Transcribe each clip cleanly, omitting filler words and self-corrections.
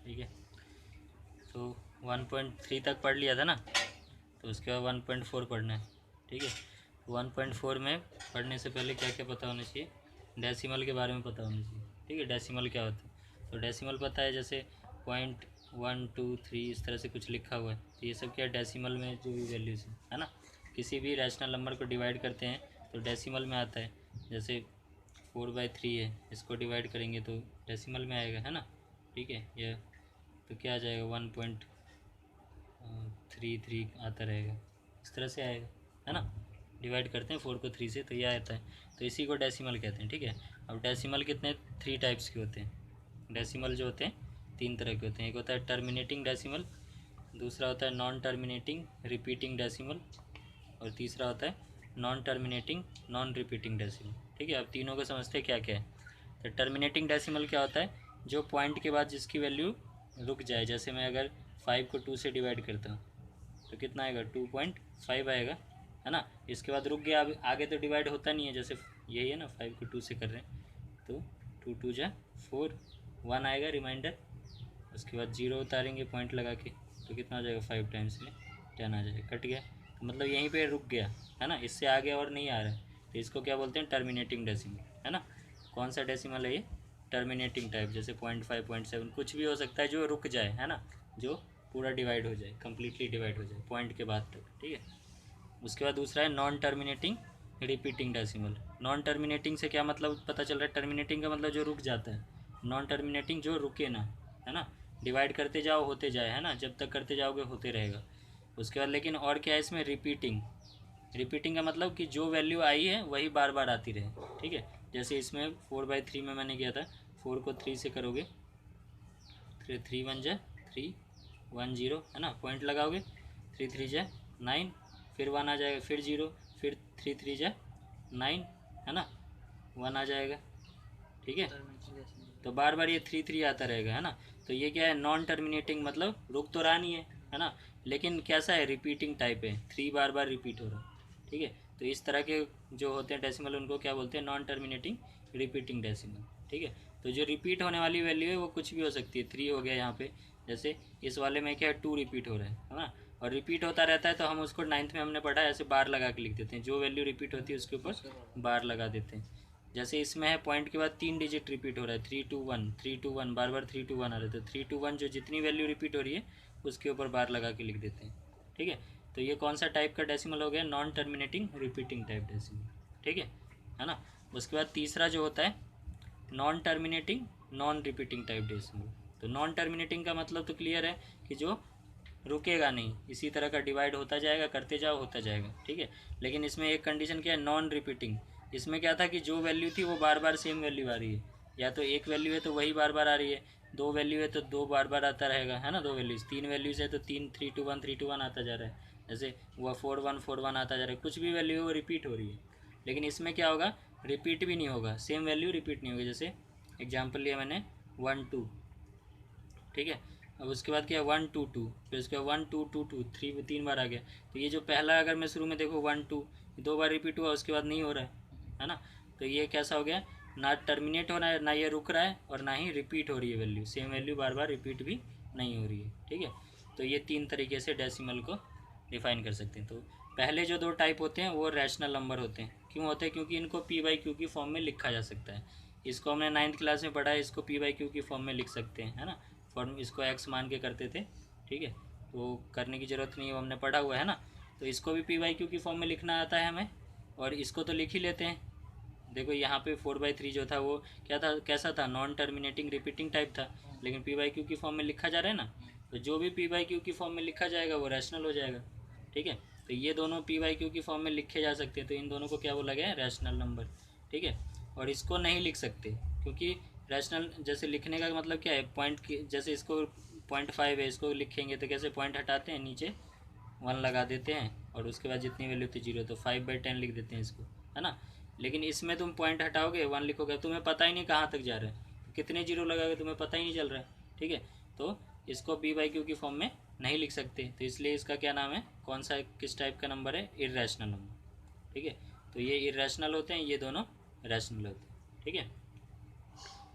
ठीक है। तो 1.3 तक पढ़ लिया था ना, तो उसके बाद 1.4 पढ़ना है। ठीक है, 1.4 में पढ़ने से पहले क्या क्या पता होना चाहिए, डेसिमल के बारे में पता होना चाहिए। ठीक है, डेसिमल क्या होता है, तो डेसिमल पता है, जैसे 0.123 इस तरह से कुछ लिखा हुआ है, तो ये सब क्या डेसिमल में जो भी वैल्यूज़ है ना, किसी भी रैशनल नंबर को डिवाइड करते हैं तो डेसिमल में आता है। जैसे 4/3 है, इसको डिवाइड करेंगे तो डेसिमल में आएगा, है ना। ठीक है, यह तो क्या आ जाएगा 1.33 आता रहेगा, इस तरह से आएगा, है ना। डिवाइड करते हैं 4 को 3 से तो यह आता है, तो इसी को डेसिमल कहते हैं। ठीक है, अब डेसिमल कितने 3 टाइप्स के होते हैं। डेसिमल जो होते हैं 3 तरह के होते हैं। एक होता है टर्मिनेटिंग डेसिमल, दूसरा होता है नॉन टर्मिनेटिंग रिपीटिंग डेसिमल, और तीसरा होता है non terminating non repeating decimal. ठीक है, अब तीनों को समझते हैं क्या क्या है। तो टर्मिनेटिंग डेसिमल क्या होता है, जो पॉइंट के बाद जिसकी वैल्यू रुक जाए। जैसे मैं अगर 5 को 2 से डिवाइड करता हूँ तो कितना आएगा, 2.5 आएगा, है ना। इसके बाद रुक गया, अब आगे तो डिवाइड होता नहीं है, जैसे यही है ना, 5 को 2 से कर रहे हैं तो 2 2 4, 1 आएगा रिमाइंडर, उसके बाद 0 उतारेंगे पॉइंट लगा के, तो कितना आ जाएगा, 5 टाइम्स में 10 आ जाएगा, कट गया, तो मतलब यहीं पे रुक गया, है ना, इससे आगे और नहीं आ रहा है, तो इसको क्या बोलते हैं, टर्मिनेटिंग डेसिमल, है ना। कौन सा डेसिमल है ये, टर्मिनेटिंग टाइप, जैसे 0.5 0.7 कुछ भी हो सकता है जो रुक जाए, है ना, जो पूरा डिवाइड हो जाए, कम्प्लीटली डिवाइड हो जाए पॉइंट के बाद तक। ठीक है, उसके बाद दूसरा है non terminating repeating decimal. Non terminating से क्या मतलब पता चल रहा है, टर्मिनेटिंग का मतलब जो रुक जाता है, नॉन टर्मिनेटिंग जो रुके ना, है ना, डिवाइड करते जाओ होते जाए, है ना, जब तक करते जाओगे होते रहेगा। उसके बाद लेकिन और क्या है इसमें, रिपीटिंग। रिपीटिंग का मतलब कि जो वैल्यू आई है वही बार बार आती रहे। ठीक है, जैसे इसमें 4/3 में मैंने किया था, 4 को 3 से करोगे, 3 1 जा 3 1 0, है ना, पॉइंट लगाओगे, 3 3 जा 9, फिर 1 आ जाएगा, फिर 0, फिर 3 3 जा 9, है ना, 1 आ जाएगा। ठीक है, तो बार बार ये 3 3 आता रहेगा, है ना। तो ये क्या है, नॉन टर्मिनेटिंग, मतलब रुक तो रहा नहीं है ना, लेकिन कैसा है, रिपीटिंग टाइप है, 3 बार बार रिपीट हो रहा है। ठीक है, तो इस तरह के जो होते हैं डेसिमल उनको क्या बोलते हैं, नॉन टर्मिनेटिंग रिपीटिंग डेसिमल। ठीक है, तो जो रिपीट होने वाली वैल्यू है वो कुछ भी हो सकती है, 3 हो गया यहाँ पे, जैसे इस वाले में क्या है 2 रिपीट हो रहा है ना, और रिपीट होता रहता है तो हम उसको 9th में हमने पढ़ा है, ऐसे बार लगा के लिख देते हैं, जो वैल्यू रिपीट होती है उसके ऊपर बार लगा देते हैं। जैसे इसमें है पॉइंट के बाद 3 डिजिट रिपीट हो रहा है, 3 2 1 3 2 1, बार बार 3 2 1 आ रहा है, तो 3 2 1 जो जितनी वैल्यू रिपीट हो रही है उसके ऊपर बार लगा के लिख देते हैं। ठीक है, तो ये कौन सा टाइप का डेसिमल हो गया, non terminating repeating type decimal. ठीक है ना। उसके बाद तीसरा जो होता है non terminating non repeating type decimal. तो नॉन टर्मिनेटिंग का मतलब तो क्लियर है कि जो रुकेगा नहीं, इसी तरह का डिवाइड होता जाएगा, करते जाओ होता जाएगा। ठीक है, लेकिन इसमें एक कंडीशन क्या है, नॉन रिपीटिंग। इसमें क्या था कि जो वैल्यू थी वो बार बार सेम वैल्यू आ रही है, या तो एक वैल्यू है तो वही बार बार आ रही है, दो वैल्यू है तो दो बार बार आता रहेगा, है ना, दो वैल्यूज़, तीन वैल्यूज़ है तो तीन 3 2 1 आता जा रहा है, जैसे वह 4 1 4 1 आता जा रहा है, कुछ भी वैल्यू है वो रिपीट हो रही है। लेकिन इसमें क्या होगा, रिपीट भी नहीं होगा, सेम वैल्यू रिपीट नहीं होगी। जैसे एग्जाम्पल लिया मैंने 1 2, ठीक है, अब उसके बाद क्या है 1 2 2, फिर उसके बाद 1 2 2 2 3, 3 बार आ गया। तो ये जो पहला अगर मैं शुरू में देखो 1 2, दो बार रिपीट हुआ, उसके बाद नहीं हो रहा है ना, तो ये कैसा हो गया, ना टर्मिनेट हो रहा है, ना ये रुक रहा है, और ना ही रिपीट हो रही है वैल्यू, सेम वैल्यू बार बार रिपीट भी नहीं हो रही है। ठीक है, तो ये तीन तरीके से डेसिमल को डिफाइन कर सकते हैं। तो पहले जो दो टाइप होते हैं वो रैशनल नंबर होते हैं। क्यों होते हैं, क्योंकि इनको p/q की फॉर्म में लिखा जा सकता है। इसको हमने 9th क्लास में पढ़ा है, इसको p/q की फॉर्म में लिख सकते हैं, है ना, फॉर्म इसको x मान के करते थे। ठीक है, तो करने की ज़रूरत नहीं है, वो हमने पढ़ा हुआ है ना। तो इसको भी p/q की फॉर्म में लिखना आता है हमें, और इसको तो लिख ही लेते हैं। देखो यहाँ पे 4/3 जो था वो क्या था, कैसा था, नॉन टर्मिनेटिंग रिपीटिंग टाइप था, लेकिन p/q की फॉर्म में लिखा जा रहा है ना, तो जो भी p/q की फॉर्म में लिखा जाएगा वो रैशनल हो जाएगा। ठीक है, तो ये दोनों p/q की फॉर्म में लिखे जा सकते हैं, तो इन दोनों को क्या बोला गया है, रैशनल नंबर। ठीक है, और इसको नहीं लिख सकते, क्योंकि रैशनल जैसे लिखने का मतलब क्या है, पॉइंट की, जैसे इसको 0.5 है, इसको लिखेंगे तो कैसे, पॉइंट हटाते हैं, नीचे 1 लगा देते हैं, और उसके बाद जितनी वैल्यू थी 0, तो 5/10 लिख देते हैं इसको, है ना। लेकिन इसमें तुम पॉइंट हटाओगे 1 लिखोगे, तुम्हें पता ही नहीं कहाँ तक जा रहा है, तो कितने जीरो लगाओगे तुम्हें पता ही नहीं चल रहा है। ठीक है, तो इसको p/q की फॉर्म में नहीं लिख सकते, तो इसलिए इसका क्या नाम है, कौन सा किस टाइप का नंबर है, इर्रेशनल नंबर। ठीक है, तो ये इर्रेशनल होते हैं, ये दोनों रैशनल होते हैं। ठीक है,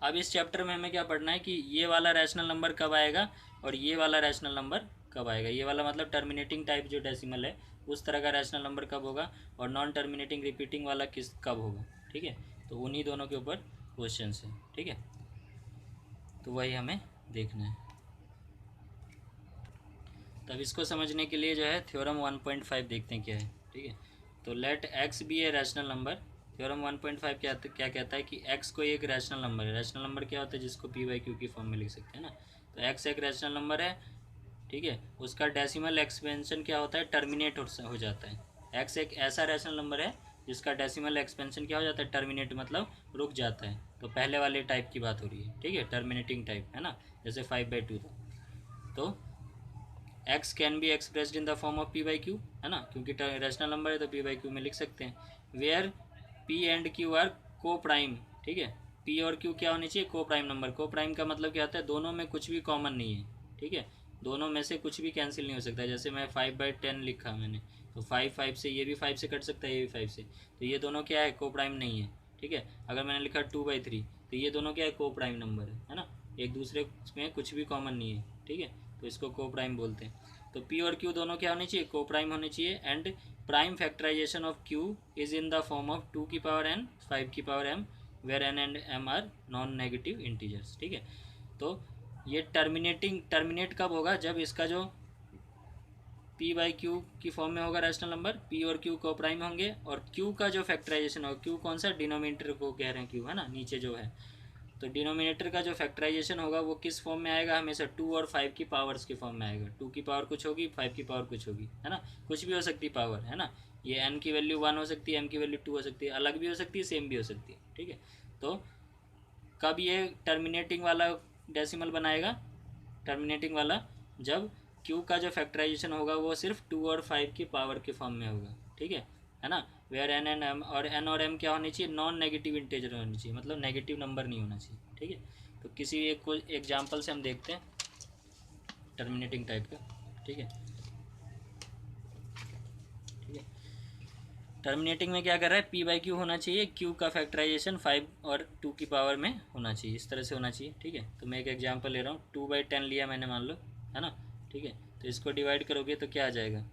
अब इस चैप्टर में हमें क्या पढ़ना है कि ये वाला रैशनल नंबर कब आएगा और ये वाला रैशनल नंबर कब आएगा। ये वाला मतलब टर्मिनेटिंग टाइप जो डेसिमल है उस तरह का रैशनल नंबर कब होगा, और नॉन टर्मिनेटिंग रिपीटिंग वाला किस कब होगा। ठीक है, तो उन्हीं दोनों के ऊपर क्वेश्चन है। ठीक है, तो वही हमें देखना है। तब इसको समझने के लिए जो है थ्योरम 1.5 देखते हैं क्या है। ठीक है, तो let x be a rational number. Theorem 1.5 क्या कहता है कि एक्स कोई एक रैशनल नंबर है। रैशनल नंबर क्या होता है, जिसको पी बाई क्यू की फॉर्म में लिख सकते हैं ना। तो एक्स एक रैशनल नंबर है, ठीक है, उसका डेसिमल एक्सपेंशन क्या होता है, टर्मिनेट हो जाता है। एक्स एक ऐसा रैशनल नंबर है जिसका डेसिमल एक्सपेंशन क्या हो जाता है, टर्मिनेट मतलब रुक जाता है। तो पहले वाले टाइप की बात हो रही है। ठीक है, टर्मिनेटिंग टाइप है ना, जैसे 5/2 था। तो x can be expressed in the form of P by Q, है ना, क्योंकि रैशनल नंबर है तो पी बाई क्यू में लिख सकते हैं। Where p and q are coprime. ठीक है, पी और क्यू क्या होनी चाहिए, को प्राइम नंबर। को प्राइम का मतलब क्या होता है, दोनों में कुछ भी कॉमन नहीं है। ठीक है, दोनों में से कुछ भी कैंसिल नहीं हो सकता। जैसे मैं 5/10 लिखा मैंने, तो 5 से ये भी 5 से कट सकता है, ये भी 5 से, तो ये दोनों क्या है, को प्राइम नहीं है। ठीक है, अगर मैंने लिखा 2/3 तो ये दोनों क्या है, को प्राइम नंबर है ना, एक दूसरे में कुछ भी कॉमन नहीं है। ठीक है, तो इसको को प्राइम बोलते हैं। तो पी और क्यू दोनों क्या होने चाहिए, को प्राइम होने चाहिए। And prime factorization of q is in the form of 2 की पावर n 5 की power m, where n and m are non negative integers. ठीक है, तो ये टर्मिनेट कब होगा, जब इसका जो पी बाई क्यू की फॉर्म में होगा रैशनल नंबर, पी और क्यू को प्राइम होंगे, और क्यू का जो फैक्टराइजेशन होगा, क्यू कौन सा, डिनोमिनेटर को कह रहे हैं क्यू, है ना, नीचे जो है, तो डिनोमिनेटर का जो फैक्टराइजेशन होगा वो किस फॉर्म में आएगा, हमेशा 2 और 5 की पावर्स के फॉर्म में आएगा। 2 की पावर कुछ होगी, 5 की पावर कुछ होगी, है ना, कुछ भी हो सकती पावर, है ना। ये n की वैल्यू 1 हो सकती है, m की वैल्यू 2 हो सकती है, अलग भी हो सकती है, सेम भी हो सकती है। ठीक है, तो कब ये टर्मिनेटिंग वाला डेसिमल बनाएगा, टर्मिनेटिंग वाला, जब q का जो फैक्टराइजेशन होगा वो सिर्फ 2 और 5 की पावर के फॉर्म में होगा। ठीक है ना, वेयर n एंड m, और n और m क्या होनी चाहिए, नॉन नेगेटिव इंटीजर होनी चाहिए, मतलब नेगेटिव नंबर नहीं होना चाहिए। ठीक है, तो किसी एक को एग्जांपल से हम देखते हैं टर्मिनेटिंग टाइप का। ठीक है, ठीक है, टर्मिनेटिंग में क्या कर रहा है, पी बाई क्यू होना चाहिए, क्यू का फैक्टराइजेशन 5 और 2 की पावर में होना चाहिए, इस तरह से होना चाहिए। ठीक है, तो मैं एक एग्जांपल ले रहा हूँ, 2/10 लिया मैंने, मान लो, है ना। ठीक है, तो इसको डिवाइड करोगे तो क्या आ जाएगा,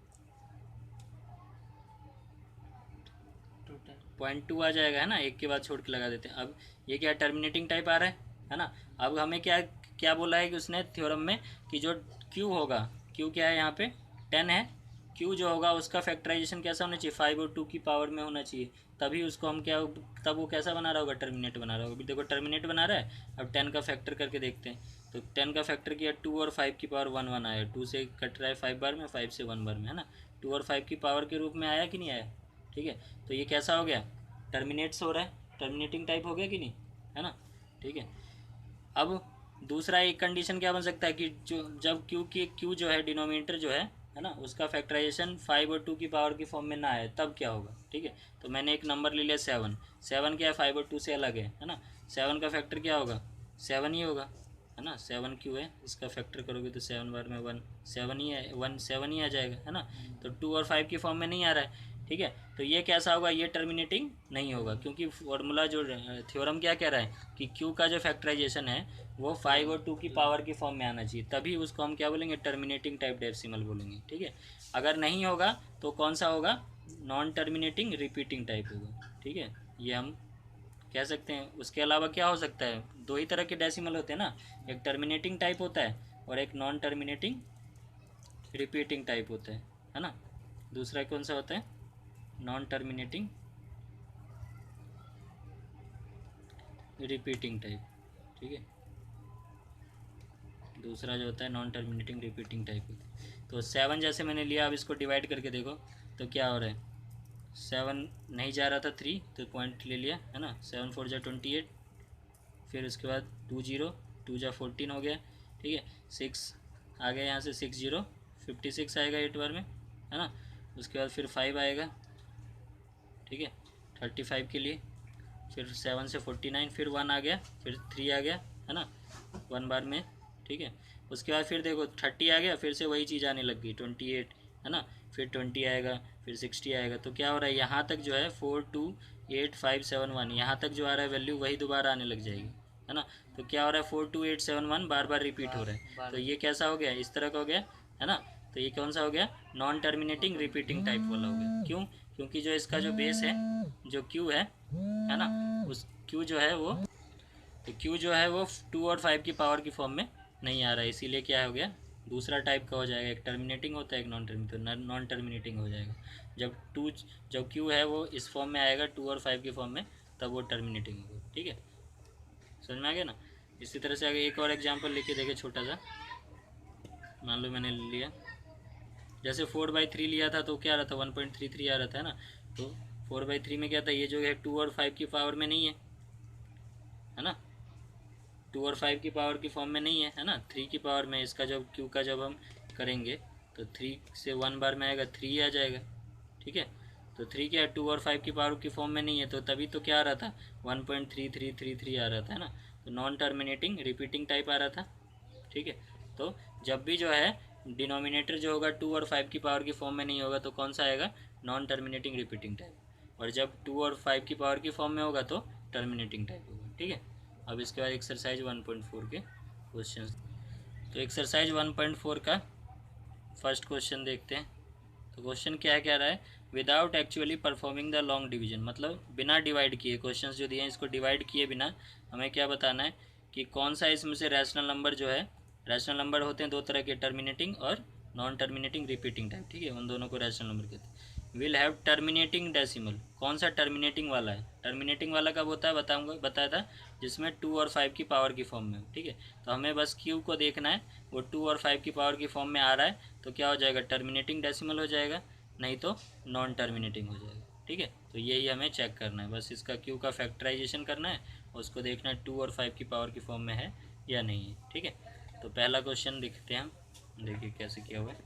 0.2 आ जाएगा, है ना, एक के बाद छोड़ के लगा देते हैं। अब ये क्या टर्मिनेटिंग टाइप आ रहा है ना। अब हमें क्या क्या बोला है कि उसने थ्योरम में कि जो क्यू होगा, क्यू क्या है यहाँ पे 10 है, क्यू जो होगा उसका फैक्टराइजेशन कैसा होना चाहिए, 5 और 2 की पावर में होना चाहिए, तभी उसको हम क्या, तब वो कैसा बना रहा होगा, टर्मिनेट बना रहा होगा। अभी देखो टर्मिनेट बना रहा है, अब 10 का फैक्टर करके देखते हैं। तो 10 का फैक्टर किया, 2 और 5 की पावर 1 1 आया, 2 से कट रहा है 5 बार में, 5 से 1 बार में, है ना। 2 और 5 की पावर के रूप में आया कि नहीं आया। ठीक है, तो ये कैसा हो गया, टर्मिनेट्स हो रहा है, टर्मिनेटिंग टाइप हो गया कि नहीं, है ना। ठीक है, अब दूसरा एक कंडीशन क्या बन सकता है कि जो जब क्यू जो है डिनोमिनेटर जो है ना, उसका फैक्टराइजेशन 5 और 2 की पावर की फॉर्म में ना आए, तब क्या होगा। ठीक है, तो मैंने एक नंबर ले लिया 7, 7 क्या है, 5 और 2 से अलग है ना। 7 का फैक्टर क्या होगा, 7 ही होगा, है ना। 7 क्यू है, इसका फैक्टर करोगे तो 7 बार में 1 7 ही है, 1 7 ही आ जाएगा, है ना। तो 2 और 5 की फॉर्म में नहीं आ रहा है। ठीक है, तो ये कैसा होगा, ये टर्मिनेटिंग नहीं होगा, क्योंकि फॉर्मूला जो थ्योरम क्या कह रहा है कि क्यू का जो फैक्टराइजेशन है वो 5 और 2 की पावर की फॉर्म में आना चाहिए, तभी उसको हम क्या बोलेंगे, टर्मिनेटिंग टाइप डेसिमल बोलेंगे। ठीक है, अगर नहीं होगा तो कौन सा होगा, नॉन टर्मिनेटिंग रिपीटिंग टाइप होगा। ठीक है, ये हम कह सकते हैं। उसके अलावा क्या हो सकता है, दो ही तरह के डेसिमल होते हैं ना, एक टर्मिनेटिंग टाइप होता है और एक नॉन टर्मिनेटिंग रिपीटिंग टाइप होता है ना। दूसरा कौन सा होता है, नॉन टर्मिनेटिंग रिपीटिंग टाइप। ठीक है, दूसरा जो होता है नॉन टर्मिनेटिंग रिपीटिंग टाइप होता है। तो 7 जैसे मैंने लिया, अब इसको डिवाइड करके देखो तो क्या हो रहा है, 7 नहीं जा रहा था 3, तो पॉइंट ले लिया, है ना। 7 4 जा 28, फिर उसके बाद 2 0, 2 जा 14 हो गया। ठीक है, 6 आ गया यहाँ से, 6 0 56 आएगा 8 बार में, है ना। उसके बाद फिर 5 आएगा, ठीक है, 35 के लिए, फिर 7 से 49, फिर 1 आ गया, फिर 3 आ गया, है ना, 1 बार में। ठीक है, उसके बाद फिर देखो 30 आ गया, फिर से वही चीज़ आने लग गई 28, है ना, फिर 20 आएगा, फिर 60 आएगा। तो क्या हो रहा है, यहाँ तक जो है 4 2 8 5 7 1, यहाँ तक जो आ रहा है वैल्यू वही दोबारा आने लग जाएगी। है ना। तो क्या हो रहा है 42871 बार बार रिपीट हो रहा है, तो ये कैसा हो गया, इस तरह का हो गया, है ना। तो ये कौन सा हो गया, नॉन टर्मिनेटिंग रिपीटिंग टाइप वाला हो गया। क्यों, क्योंकि जो इसका जो बेस है, जो क्यू है ना, उस क्यू जो है वो, तो क्यू जो है वो 2 और 5 की पावर की फॉर्म में नहीं आ रहा है, इसीलिए क्या हो गया, दूसरा टाइप का हो जाएगा। एक टर्मिनेटिंग होता है, एक नॉन टर्मिनेटिंग, तो नॉन टर्मिनेटिंग हो जाएगा। जब जब क्यू है वो इस फॉर्म में आएगा 2 और 5 की फॉर्म में, तब वो टर्मिनेटिंग होगा। ठीक है, समझ में आ गया ना। इसी तरह से आगे एक और एग्जांपल लेके देखे छोटा सा। मान लो मैंने लिया, जैसे 4/3 लिया था तो क्या आ रहा था 1.33 आ रहा था, है ना। तो 4/3 में क्या था, ये जो है 2 और 5 की पावर में नहीं है ना, 2 और 5 की पावर की फॉर्म में नहीं है ना, 3 की पावर में। इसका जब क्यू का जब हम करेंगे तो 3 से 1 बार में आएगा 3 आ जाएगा। ठीक है, तो 3 क्या है, 2 और 5 की पावर की फॉर्म में नहीं है, तो तभी तो क्या आ रहा था 1.3333 आ रहा था, है ना। तो नॉन टर्मिनेटिंग रिपीटिंग टाइप आ रहा था। ठीक है, तो जब भी जो है डिनोमिनेटर जो होगा 2 और 5 की पावर की फॉर्म में नहीं होगा तो कौन सा आएगा, नॉन टर्मिनेटिंग रिपीटिंग टाइप। और जब 2 और 5 की पावर की फॉर्म में होगा तो टर्मिनेटिंग टाइप होगा। ठीक है, अब इसके बाद एक्सरसाइज 1.4 के क्वेश्चन। तो एक्सरसाइज 1.4 का फर्स्ट क्वेश्चन देखते हैं। तो क्वेश्चन क्या है, कह रहा है without actually performing the long division, मतलब बिना डिवाइड किए, क्वेश्चन जो दिए हैं इसको डिवाइड किए बिना हमें क्या बताना है कि कौन सा इसमें से रैशनल नंबर जो है, रैशनल नंबर होते हैं दो तरह के, टर्मिनेटिंग और नॉन टर्मिनेटिंग रिपीटिंग टाइप। ठीक है, उन दोनों को रैशनल नंबर कहते हैं। विल हैव टर्मिनेटिंग डेसिमल, कौन सा टर्मिनेटिंग वाला है, टर्मिनेटिंग वाला कब होता है बताऊंगा, बताया था जिसमें 2 और 5 की पावर की फॉर्म में हो। ठीक है, तो हमें बस क्यू को देखना है, वो 2 और 5 की पावर की फॉर्म में आ रहा है तो क्या हो जाएगा, टर्मिनेटिंग डेसिमल हो जाएगा, नहीं तो नॉन टर्मिनेटिंग हो जाएगा। ठीक है, तो यही हमें चेक करना है, बस इसका क्यू का फैक्टराइजेशन करना है और उसको देखना है 2 और 5 की पावर की फॉर्म में है या नहीं है। ठीक है, तो पहला क्वेश्चन देखते हैं हम, देखिए कैसे किया हुआ है।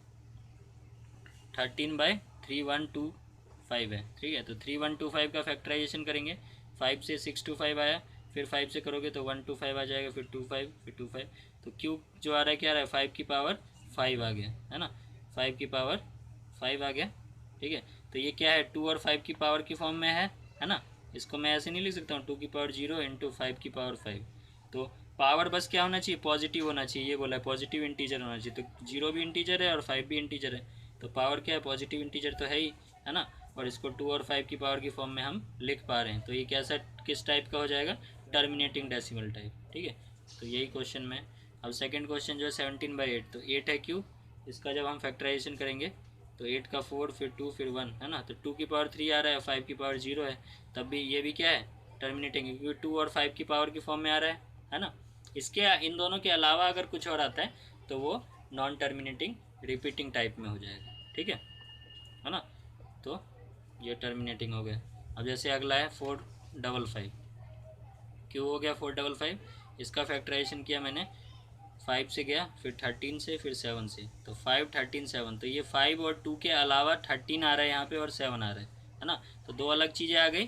13/3125 है। ठीक है, तो 3125 का फैक्टराइजेशन करेंगे, 5 से 625 आया, फिर 5 से करोगे तो 125 आ जाएगा, फिर 25, फिर 25। तो क्यूब जो आ रहा है क्या आ रहा है, 5 की पावर 5 आ गया, है ना, 5 की पावर 5 आ गया। ठीक है, तो ये क्या है 2 और 5 की पावर की फॉर्म में है ना। इसको मैं ऐसे नहीं लिख सकता हूँ 2 की पावर 0 इंटू 5 की पावर 5। तो पावर बस क्या होना चाहिए, पॉजिटिव होना चाहिए, ये बोला है पॉजिटिव इंटीजर होना चाहिए। तो 0 भी इंटीजर है और 5 भी इंटीजर है, तो पावर क्या है, पॉजिटिव इंटीजर तो है ही, है ना। और इसको 2 और 5 की पावर की फॉर्म में हम लिख पा रहे हैं, तो ये कैसा किस टाइप का हो जाएगा, टर्मिनेटिंग डेसिमल टाइप। ठीक है, तो यही क्वेश्चन में। अब सेकंड क्वेश्चन जो है 17/8, तो 8 है क्यू, इसका जब हम फैक्टराइजेशन करेंगे तो 8 का 4 फिर 2 फिर 1, है ना। तो 2 की पावर 3 आ रहा है, 5 की पावर 0 है, तब भी ये भी क्या है, टर्मिनेटिंग, क्योंकि 2 और 5 की पावर की फॉर्म में आ रहा है ना। इसके इन दोनों के अलावा अगर कुछ और आता है तो वो नॉन टर्मिनेटिंग रिपीटिंग टाइप में हो जाएगा। ठीक है ना। तो ये टर्मिनेटिंग हो गया। अब जैसे अगला है 455, क्यों हो गया 455, इसका फैक्टराइजेशन किया मैंने, 5 से गया, फिर 13 से, फिर 7 से, तो 5 13 7, तो ये 5 और 2 के अलावा 13 आ रहा है यहाँ पे और 7 आ रहा है ना। तो दो अलग चीज़ें आ गई।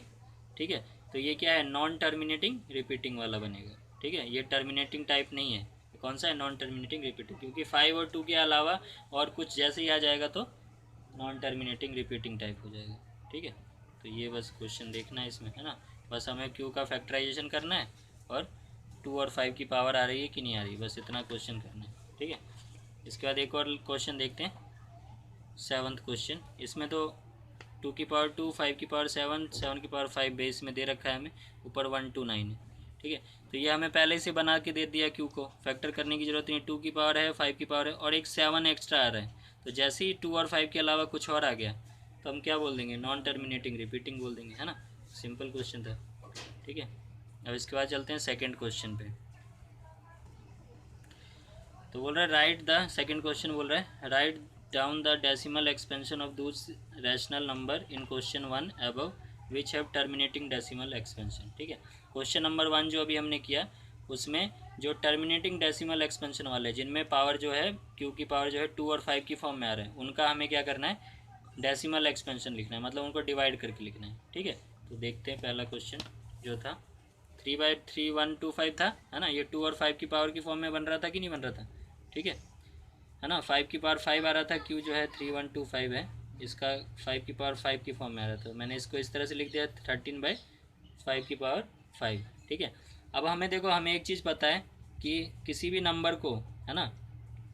ठीक है, तो ये क्या है, नॉन टर्मिनेटिंग रिपीटिंग वाला बनेगा। ठीक है, ये टर्मिनेटिंग टाइप नहीं है, कौन सा है, नॉन टर्मिनेटिंग रिपीटिंग, क्योंकि 5 और 2 के अलावा और कुछ जैसे ही आ जाएगा तो नॉन टर्मिनेटिंग रिपीटिंग टाइप हो जाएगा। ठीक है, तो ये बस क्वेश्चन देखना है इसमें, है ना। बस हमें क्यू का फैक्टराइजेशन करना है और 2 और 5 की पावर आ रही है कि नहीं आ रही, बस इतना क्वेश्चन करना है। ठीक है, इसके बाद एक और क्वेश्चन देखते हैं, 7th क्वेश्चन। इसमें तो 2 की पावर 2, 5 की पावर 7, 7 की पावर 5 बेस में दे रखा है हमें, ऊपर 1 2 9 है। ठीक है, तो ये हमें पहले से बना के दे दिया, क्यू को फैक्टर करने की ज़रूरत नहीं, 2 की पावर है, 5 की पावर है और एक 7 एक्स्ट्रा आ रहा है। तो जैसे ही 2 और 5 के अलावा कुछ और आ गया तो हम क्या बोल देंगे, नॉन टर्मिनेटिंग रिपीटिंग बोल देंगे, है ना। सिंपल क्वेश्चन था। ठीक है, अब इसके बाद चलते हैं सेकेंड क्वेश्चन पे। तो बोल रहा है राइट द, सेकेंड क्वेश्चन बोल रहा है write down the decimal expansion of those rational number in question 1 above which have terminating decimal expansion. ठीक है, क्वेश्चन नंबर 1 जो अभी हमने किया उसमें जो टर्मिनेटिंग डेसिमल एक्सपेंशन वाले, जिनमें पावर जो है क्यू की पावर जो है 2 और 5 की फॉर्म में आ रहा है, उनका हमें क्या करना है, डेसिमल एक्सपेंशन लिखना है, मतलब उनको डिवाइड करके लिखना है। ठीक है, तो देखते हैं पहला क्वेश्चन जो था 3/3125 था, है ना। ये 2 और 5 की पावर की फॉर्म में बन रहा था कि नहीं बन रहा था। ठीक है ना, 5 की पावर 5 आ रहा था, क्यू जो है 3125 है, इसका 5 की पावर 5 की फॉर्म में आ रहा था। मैंने इसको इस तरह से लिख दिया 13/5 की पावर 5। ठीक है, अब हमें देखो, हमें एक चीज़ पता है कि किसी भी नंबर को, है ना,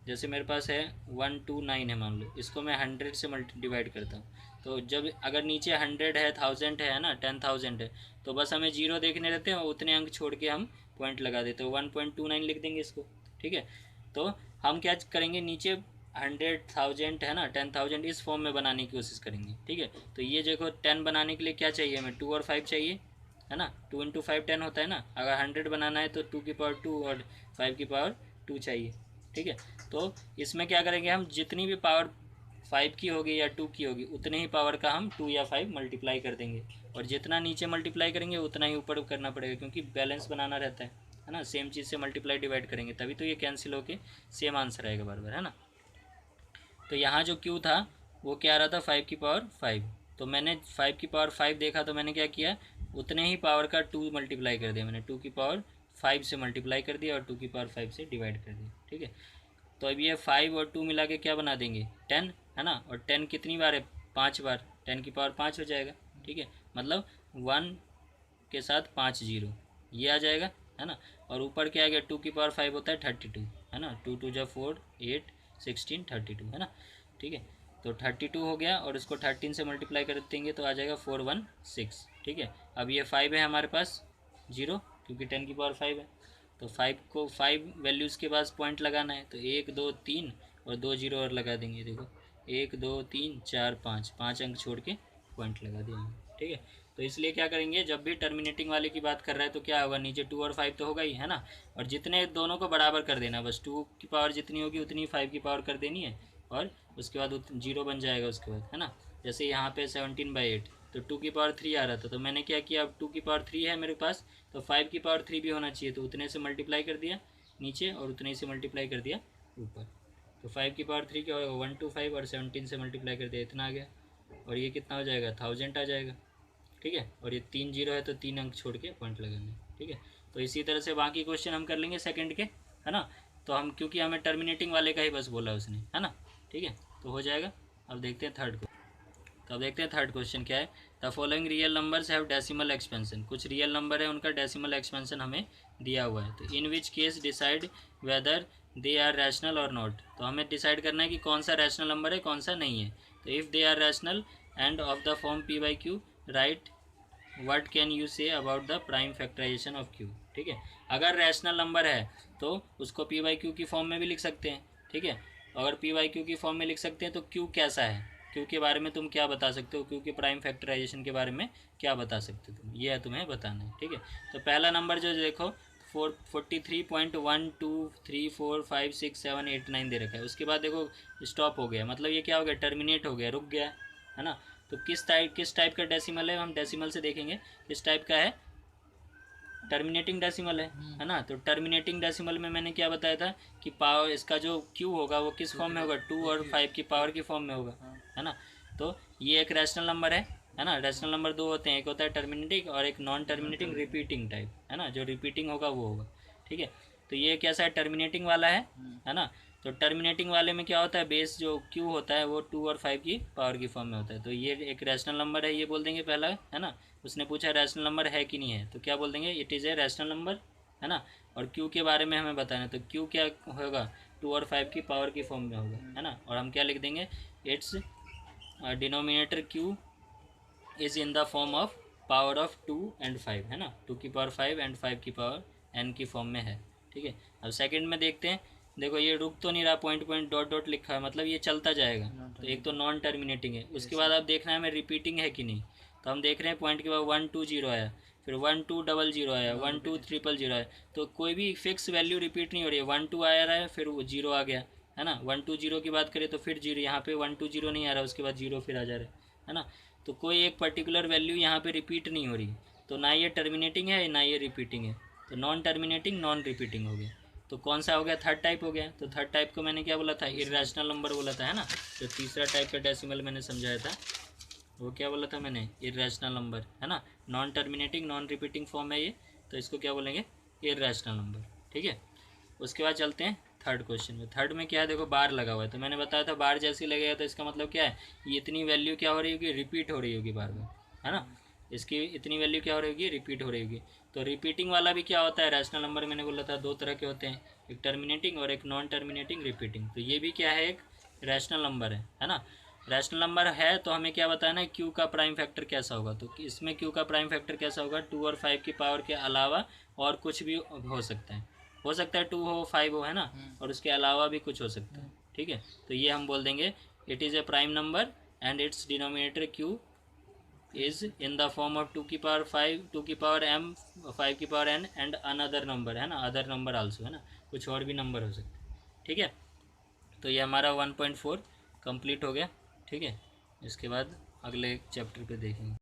जैसे मेरे पास है 129 है मान लो, इसको मैं 100 से डिवाइड करता हूँ। तो जब अगर नीचे 100 है, 1000 है ना, 10,000 है, तो बस हमें जीरो देखने रहते हैं और उतने अंक छोड़ के हम पॉइंट लगा देते हैं, 1.29 लिख देंगे इसको। ठीक है, तो हम क्या करेंगे, नीचे 100,000 है ना, 10,000 इस फॉर्म में बनाने की कोशिश करेंगे। ठीक है, तो ये देखो 10 बनाने के लिए क्या चाहिए हमें, 2 और 5 चाहिए, है ना, 2 इंटू 5 10 होता है ना। अगर 100 बनाना है तो 2 की पावर 2 और 5 की पावर 2 चाहिए। ठीक है, तो इसमें क्या करेंगे, हम जितनी भी पावर 5 की होगी या 2 की होगी उतने ही पावर का हम 2 या 5 मल्टीप्लाई कर देंगे, और जितना नीचे मल्टीप्लाई करेंगे उतना ही ऊपर करना पड़ेगा, क्योंकि बैलेंस बनाना रहता है ना। सेम चीज़ से मल्टीप्लाई डिवाइड करेंगे तभी तो ये कैंसिल होके सेम आंसर आएगा बार बार, है ना। तो यहाँ जो क्यू था वो क्या आ रहा था, 5 की पावर 5। तो मैंने 5 की पावर 5 देखा तो मैंने क्या किया, उतने ही पावर का 2 मल्टीप्लाई कर दिया मैंने, 2 की पावर 5 से मल्टीप्लाई कर दिया और 2 की पावर 5 से डिवाइड कर दिया। ठीक है, तो अब ये 5 और 2 मिला के क्या बना देंगे, 10, है ना। और 10 कितनी बार है, 5 बार, 10 की पावर 5 हो जाएगा। ठीक है, मतलब 1 के साथ 5 जीरो ये आ जाएगा, है ना। और ऊपर क्या आ गया, 2 की पावर 5 होता है 32, है ना, 2 2 जा 4 8 16 32, है ना। ठीक है, तो 32 हो गया और इसको 13 से मल्टीप्लाई कर देंगे तो आ जाएगा 416। ठीक है, अब ये 5 है हमारे पास जीरो, क्योंकि 10 की पावर 5 है। तो 5 को 5 वैल्यूज़ के पास पॉइंट लगाना है, तो 1 2 3 और 2 जीरो और लगा देंगे। देखो 1 2 3 4 5, 5 अंक छोड़ के पॉइंट लगा दिया। ठीक है, तो इसलिए क्या करेंगे, जब भी टर्मिनेटिंग वाले की बात कर रहा है तो क्या होगा, नीचे 2 और 5 तो होगा ही, है ना। और जितने दोनों को बराबर कर देना, बस 2 की पावर जितनी होगी उतनी 5 की पावर कर देनी है, और उसके बाद जीरो बन जाएगा उसके बाद, है ना। जैसे यहाँ पे 17/8, तो 2 की पावर 3 आ रहा था, तो मैंने क्या किया, अब 2 की पावर 3 है मेरे पास, तो 5 की पावर 3 भी होना चाहिए, तो उतने से मल्टीप्लाई कर दिया नीचे और उतने से मल्टीप्लाई कर दिया ऊपर। तो 5 की पावर 3 क्या होगा, 1 2 5 और 17 से मल्टीप्लाई कर दिया, इतना आ गया। और ये कितना हो जाएगा, 1000 आ जाएगा। ठीक है, और ये 3 जीरो है तो 3 अंक छोड़ के पॉइंट लगाना है। ठीक है, तो इसी तरह से बाकी क्वेश्चन हम कर लेंगे सेकंड के, है ना। तो हम, क्योंकि हमें टर्मिनेटिंग वाले का ही बस बोला उसने, है ना। ठीक है, तो हो जाएगा। अब देखते हैं थर्ड को। तो अब देखते हैं थर्ड क्वेश्चन क्या है। The following real numbers have decimal expansion, कुछ रियल नंबर है उनका डेसिमल एक्सपेंशन हमें दिया हुआ है, तो in which case decide whether they are rational और नॉट। तो हमें डिसाइड करना है कि कौन सा रैशनल नंबर है कौन सा नहीं है। तो if they are rational and of the form p by q, right what can you say about the prime factorization of q. ठीक है, अगर रैशनल नंबर है तो उसको पी बाई क्यू की फॉर्म में भी लिख सकते हैं। ठीक है, अगर पी बाई क्यू की फॉर्म में लिख सकते हैं तो क्यू कैसा है, क्यू के बारे में तुम क्या बता सकते हो, क्यू के प्राइम फैक्टराइजेशन के बारे में क्या बता सकते हो तुम, ये है तुम्हें बताना है। ठीक है, तो पहला नंबर जो देखो 43.12345678 दे रखा है, उसके बाद देखो स्टॉप हो गया, मतलब ये क्या हो गया, टर्मिनेट हो गया, रुक गया, है ना। तो किस टाइप का डेसिमल है, हम डेसिमल से देखेंगे, किस टाइप का है, टर्मिनेटिंग डेसिमल है ना। तो टर्मिनेटिंग डेसिमल में मैंने क्या बताया था कि पावर, इसका जो क्यू होगा वो किस फॉर्म में होगा, 2 और 5 की पावर की फॉर्म में होगा, है ना। तो ये एक रैशनल नंबर है ना। रैशनल नंबर दो होते हैं, एक होता है टर्मिनेटिंग और एक नॉन टर्मिनेटिंग रिपीटिंग टाइप, है ना। जो रिपीटिंग होगा वो होगा। ठीक है, तो ये कैसा है, टर्मिनेटिंग वाला है ना। तो टर्मिनेटिंग वाले में क्या होता है, बेस जो क्यू होता है वो 2 और 5 की पावर की फॉर्म में होता है। तो ये एक रैशनल नंबर है, ये बोल देंगे पहला, है ना। उसने पूछा रैशनल नंबर है कि नहीं है, तो क्या बोल देंगे, it is a rational number, है ना। और क्यू के बारे में हमें बताना है, तो क्यू क्या होगा, 2 और 5 की पावर की फॉर्म में होगा, है ना। और हम क्या लिख देंगे, it's denominator Q is in the form of power of 2 and 5, है ना। 2 की पावर 5 and 5 की पावर n की फॉर्म में है। ठीक है, अब सेकंड में देखते हैं। देखो ये रुक तो नहीं रहा, पॉइंट पॉइंट डॉट डॉट लिखा है, मतलब ये चलता जाएगा। तो एक तो नॉन टर्मिनेटिंग है, उसके बाद आप देखना है हमें रिपीटिंग है कि नहीं। तो हम देख रहे हैं पॉइंट के बाद 1 2 0 आया, फिर 1 2 00 आया, 1 2 000 आया, तो कोई भी फिक्स वैल्यू रिपीट नहीं हो रही है। 1 2 आया रहा है, फिर वो 0 आ गया, है ना। 1 2 0 की बात करें तो फिर 0, यहाँ पे 1 2 0 नहीं आ रहा, उसके बाद 0 फिर आ जा रहा है ना। तो कोई एक पर्टिकुलर वैल्यू यहाँ पे रिपीट नहीं हो रही, तो ना ये टर्मिनेटिंग है ना ये रिपीटिंग है। तो नॉन टर्मिनेटिंग नॉन रिपीटिंग हो गया। तो कौन सा हो गया, थर्ड टाइप हो गया। तो थर्ड टाइप को मैंने क्या बोला था, इर्रेशनल नंबर बोला था, है ना। जो तीसरा टाइप का डेसिमल मैंने समझाया था वो क्या बोला था मैंने, इर्रेशनल नंबर, है ना। Non terminating non repeating form है ये, तो इसको क्या बोलेंगे, इर्रेशनल नंबर। ठीक है, उसके बाद चलते हैं थर्ड क्वेश्चन में। थर्ड में क्या है, देखो बार लगा हुआ है, तो मैंने बताया था बार जैसे लगेगा तो इसका मतलब क्या है, ये इतनी वैल्यू क्या हो रही होगी, रिपीट हो रही होगी बार बार, है ना। इसकी इतनी वैल्यू क्या हो रही होगी, रिपीट हो रही होगी। तो रिपीटिंग वाला भी क्या होता है, रैशनल नंबर मैंने बोला था दो तरह के होते हैं, एक टर्मिनेटिंग और एक नॉन टर्मिनेटिंग रिपीटिंग। तो ये भी क्या है, एक रैशनल नंबर है ना। रैशनल नंबर है तो हमें क्या बताना है, क्यू का प्राइम फैक्टर कैसा होगा। तो इसमें क्यू का प्राइम फैक्टर कैसा होगा, 2 और 5 की पावर के अलावा और कुछ भी हो सकता है। हो सकता है 2 हो 5 हो, है ना, और उसके अलावा भी कुछ हो सकता है। ठीक है, तो ये हम बोल देंगे it is a prime number and it's denominator Q is in the form of 2 की पावर 5, 2 की पावर m, 5 की power n and another number, है ना, अदर नंबर आल्सो, है ना, कुछ और भी नंबर हो सकते हैं। ठीक है, तो ये हमारा 1.4 कंप्लीट हो गया। ठीक है, इसके बाद अगले चैप्टर पे देखेंगे।